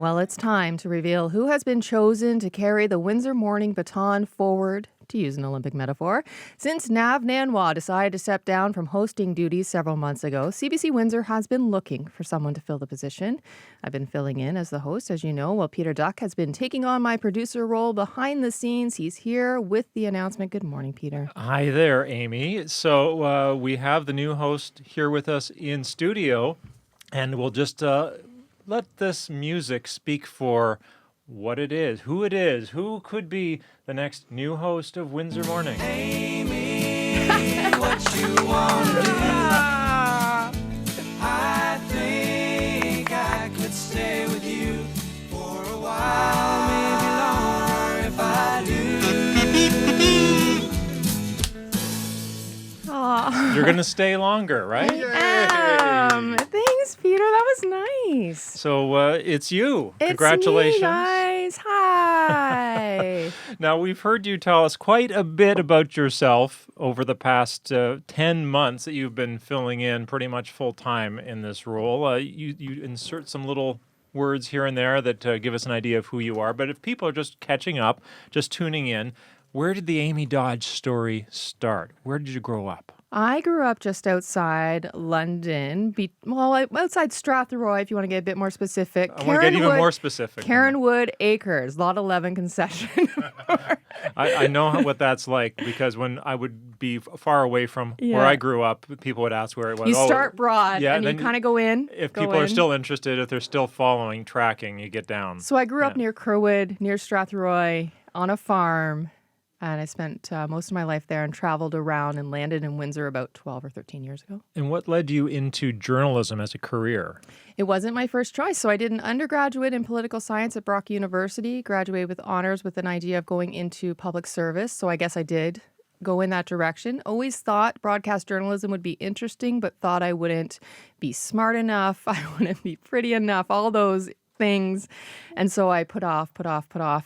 Well, it's time to reveal who has been chosen to carry the Windsor morning baton forward, to use an Olympic metaphor. Since Nav Nanois decided to step down from hosting duties several months ago, CBC Windsor has been looking for someone to fill the position. I've been filling in as the host, as you know, while Peter Duck has been taking on my producer role behind the scenes. He's here with the announcement. Good morning, Peter. Hi there, Amy. So we have the new host here with us in studio, and we'll just let this music speak for what it is, who could be the next new host of Windsor Morning. Amy, what you want to do? I think I could stay with you for a while, maybe longer if I do. Aw. You're going to stay longer, right? Thanks, Peter. That was nice. So it's you. It's Congratulations. me, guys. Hi. Now, we've heard you tell us quite a bit about yourself over the past 10 months that you've been filling in pretty much full time in this role. You insert some little words here and there that give us an idea of who you are. But if people are just catching up, just tuning in, where did the Amy Dodge story start? Where did you grow up? I grew up just outside London, outside Strathroy, if you want to get a bit more specific. I want to get even more specific. Caronwood Acres, Lot 11 concession. I know what that's like, because when I would be far away from where I grew up, people would ask where it was. You start broad, yeah, and you kind of go in. If people are still interested, if they're still following, tracking, you get down. So I grew up near Kerwood, near Strathroy, on a farm. And I spent most of my life there and traveled around and landed in Windsor about 12 or 13 years ago. And what led you into journalism as a career? It wasn't my first choice. So I did an undergraduate in political science at Brock University, graduated with honors with an idea of going into public service. So I guess I did go in that direction. Always thought broadcast journalism would be interesting, but thought I wouldn't be smart enough. I wouldn't be pretty enough, all those things. And so I put off,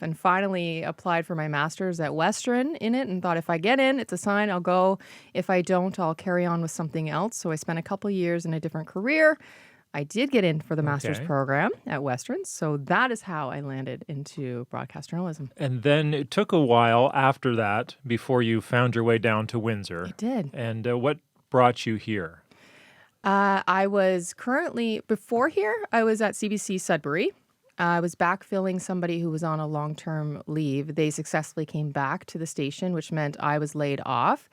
and finally applied for my master's at Western in it and thought if I get in, it's a sign, I'll go. If I don't, I'll carry on with something else. So I spent a couple years in a different career. I did get in for the master's program at Western. So that is how I landed into broadcast journalism. And then it took a while after that before you found your way down to Windsor. It did. And what brought you here? I was before here, I was at CBC Sudbury. I was backfilling somebody who was on a long-term leave. They successfully came back to the station, which meant I was laid off.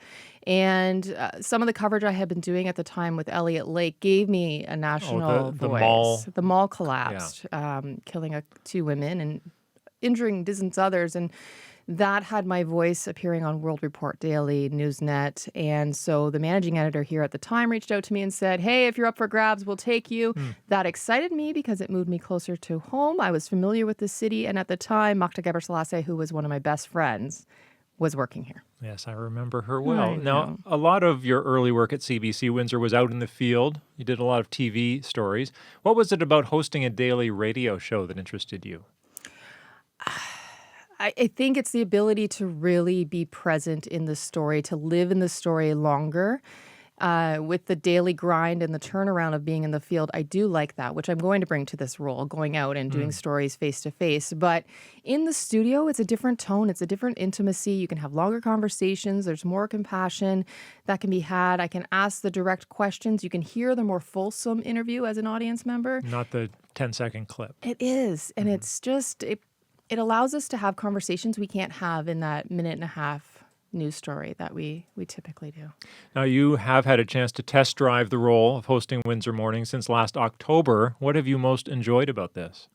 And some of the coverage I had been doing at the time with Elliott Lake gave me a national voice. The mall collapsed, killing 2 women and injuring dozens others. And that had my voice appearing on World Report Daily, Newsnet. And so the managing editor here at the time reached out to me and said, hey, if you're up for grabs, we'll take you. That excited me because it moved me closer to home. I was familiar with the city. And at the time, Makta Gebrselassie, who was one of my best friends, was working here. Yes, I remember her well. Now, a lot of your early work at CBC Windsor was out in the field. You did a lot of TV stories. What was it about hosting a daily radio show that interested you? I think it's the ability to really be present in the story, to live in the story longer. With the daily grind and the turnaround of being in the field, I do like that, which I'm going to bring to this role, going out and doing stories face to face. But in the studio, it's a different tone. It's a different intimacy. You can have longer conversations. There's more compassion that can be had. I can ask the direct questions. You can hear the more fulsome interview as an audience member. Not the 10-second clip. It is. And it's just, it allows us to have conversations we can't have in that minute and a half news story that we typically do. Now, you have had a chance to test drive the role of hosting Windsor Morning since last October. What have you most enjoyed about this?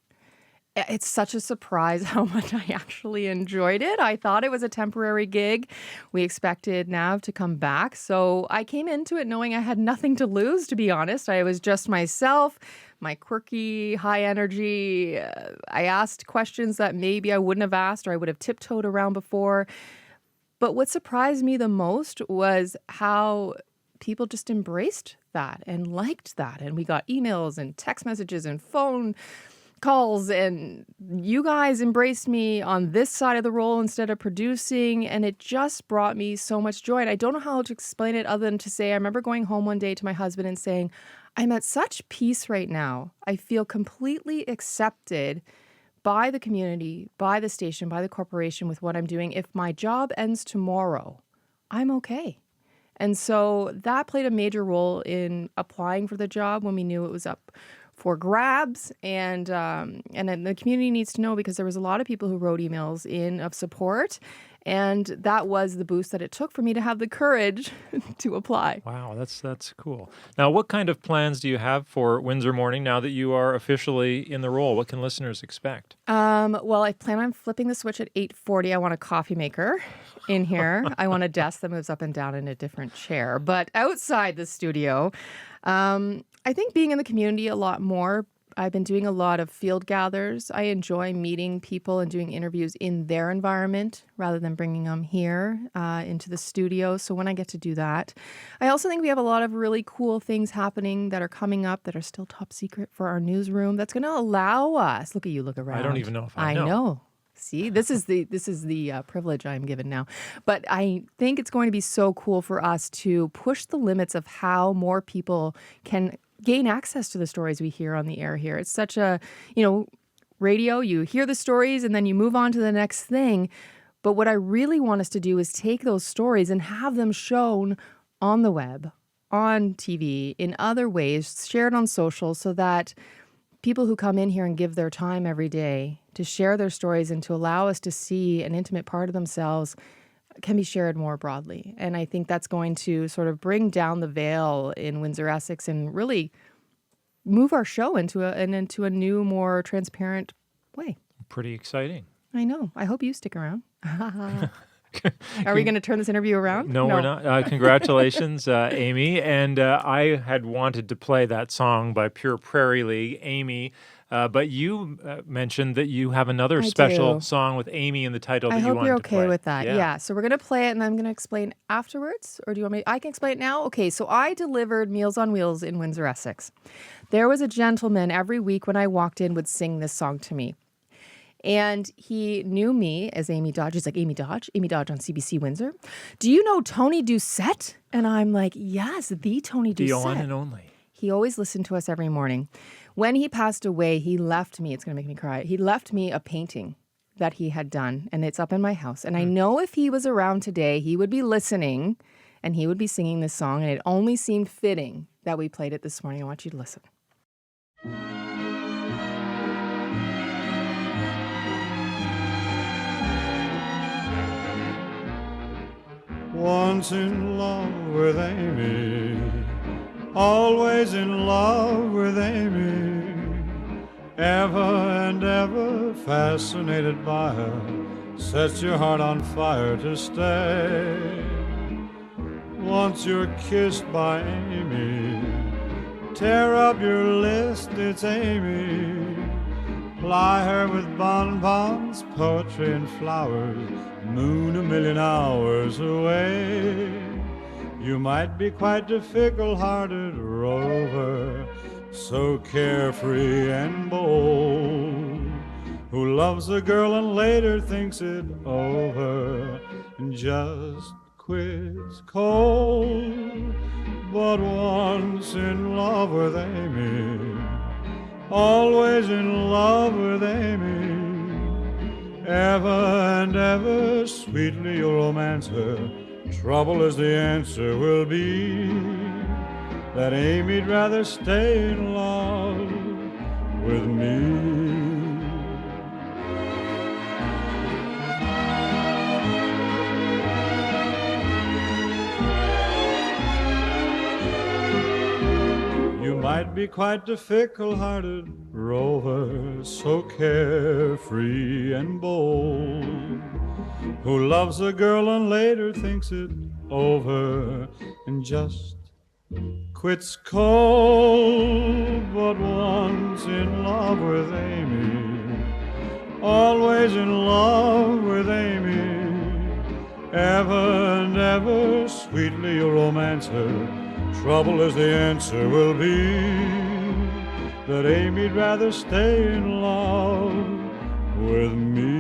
It's such a surprise how much I actually enjoyed it. I thought it was a temporary gig. We expected Nav to come back. So I came into it knowing I had nothing to lose, to be honest. I was just myself, my quirky, high energy. I asked questions that maybe I wouldn't have asked or I would have tiptoed around before. But what surprised me the most was how people just embraced that and liked that. And we got emails and text messages and phone calls, and you guys embraced me on this side of the role instead of producing, and it just brought me so much joy. And I don't know how to explain it other than to say I remember going home one day to my husband and saying, I'm at such peace right now. I feel completely accepted by the community, by the station, by the corporation with what I'm doing. If my job ends tomorrow, I'm okay. And so that played a major role in applying for the job when we knew it was up for grabs. And then the community needs to know, because there was a lot of people who wrote emails in of support. And that was the boost that it took for me to have the courage to apply. Wow, that's cool. Now, what kind of plans do you have for Windsor Morning now that you are officially in the role? What can listeners expect? Well, I plan on flipping the switch at 8:40. I want a coffee maker in here. I want a desk that moves up and down in a different chair. But outside the studio, I think being in the community a lot more. I've been doing a lot of field gathers. I enjoy meeting people and doing interviews in their environment rather than bringing them here into the studio. So when I get to do that, I also think we have a lot of really cool things happening that are coming up that are still top secret for our newsroom. That's going to allow us. Look at you, look around. I don't even know if I know. I know. See, this is the privilege I'm given now. But I think it's going to be so cool for us to push the limits of how more people can gain access to the stories we hear on the air here. It's such a, radio, you hear the stories and then you move on to the next thing. But what I really want us to do is take those stories and have them shown on the web, on TV, in other ways, shared on social, so that people who come in here and give their time every day to share their stories and to allow us to see an intimate part of themselves can be shared more broadly. And I think that's going to sort of bring down the veil in Windsor, Essex, and really move our show into a new, more transparent way. Pretty exciting. I know. I hope you stick around. Are we going to turn this interview around? No, we're not. Congratulations, Amy. And I had wanted to play that song by Pure Prairie League, Amy. But you mentioned that you have another special song with Amy in the title that you wanted to play. I hope you're okay with that. Yeah. So we're going to play it, and I'm going to explain afterwards. Or do you want me? I can explain it now? Okay. So I delivered Meals on Wheels in Windsor, Essex. There was a gentleman every week when I walked in would sing this song to me. And he knew me as Amy Dodge. He's like, Amy Dodge on CBC Windsor. Do you know Tony Doucette? And I'm like, yes, the Tony Doucette. The one and only. He always listened to us every morning. When he passed away, he left me, it's going to make me cry, he left me a painting that he had done, and it's up in my house. And I know if he was around today, he would be listening, and he would be singing this song, and it only seemed fitting that we played it this morning. I want you to listen. Once in love with Amy, always in love with Amy, ever and ever fascinated by her, sets your heart on fire to stay. Once you're kissed by Amy, tear up your list, it's Amy. Ply her with bonbons, poetry and flowers, moon a million hours away. You might be quite a fickle-hearted rover, so carefree and bold, who loves a girl and later thinks it over and just quits cold. But once in love with Amy, always in love with Amy, ever and ever sweetly you'll romance her. Trouble is the answer will be that Amy'd rather stay in love with me. You might be quite a fickle-hearted rover, so carefree and bold, who loves a girl and later thinks it over and just quits cold. But once in love with Amy, always in love with Amy, ever and ever sweetly you'll romance her. Trouble is the answer will be that Amy'd rather stay in love with me.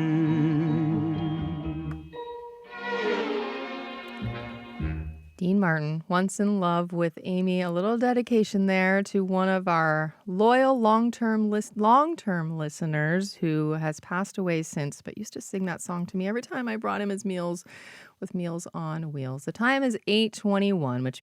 Dean Martin, once in love with Amy. A little dedication there to one of our loyal long-term listeners who has passed away since, but used to sing that song to me every time I brought him his meals with Meals on Wheels. The time is 8:21, which